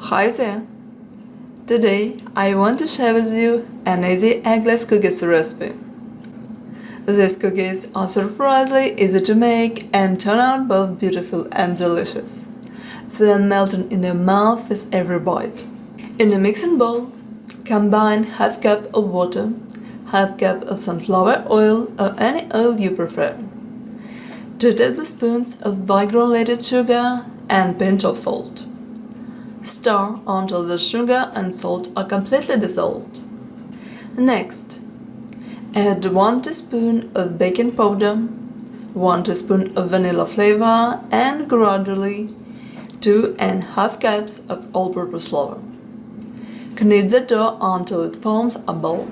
Hi there! Today I want to share with you an easy eggless cookies recipe. These cookies are surprisingly easy to make and turn out both beautiful and delicious. They are melting in your mouth with every bite. In a mixing bowl, combine half cup of water, half cup of sunflower oil or any oil you prefer, 2 tablespoons of granulated sugar and pinch of salt. Stir until the sugar and salt are completely dissolved. Next, add 1 teaspoon of baking powder, 1 teaspoon of vanilla flavor and gradually 2½ cups of all-purpose flour. Knead the dough until it forms a ball.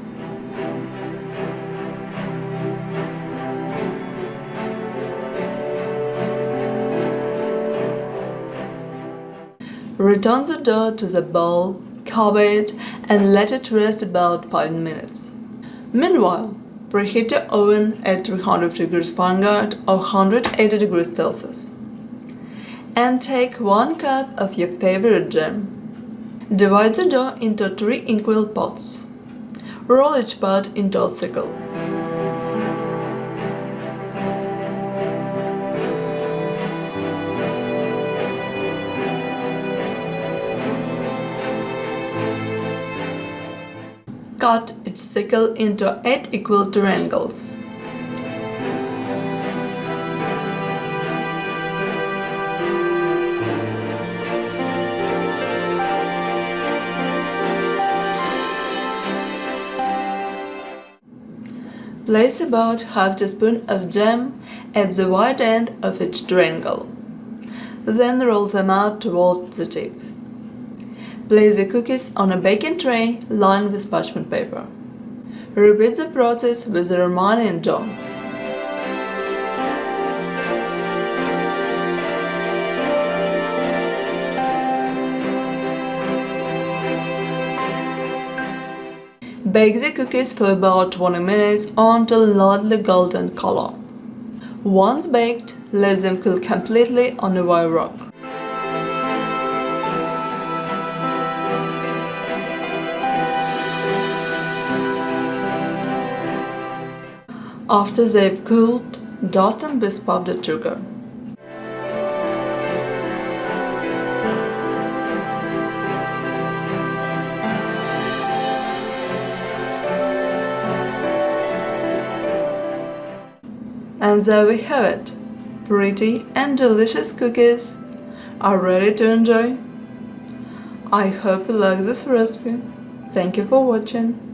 Return the dough to the bowl, cover it, and let it rest about 5 minutes. Meanwhile, preheat your oven at 300 degrees Fahrenheit or 180 degrees Celsius. And take 1 cup of your favorite jam. Divide the dough into 3 equal pots. Roll each pot into a circle. Cut each circle into 8 equal triangles. Place about half teaspoon of jam at the wide end of each triangle. Then roll them out toward the tip. Place the cookies on a baking tray lined with parchment paper. Repeat the process with the remaining dough. Bake the cookies for about 20 minutes until lightly golden color. Once baked, let them cool completely on a wire rack. After they've cooled, dust them with powdered sugar. And there we have it! Pretty and delicious cookies are ready to enjoy. I hope you like this recipe. Thank you for watching.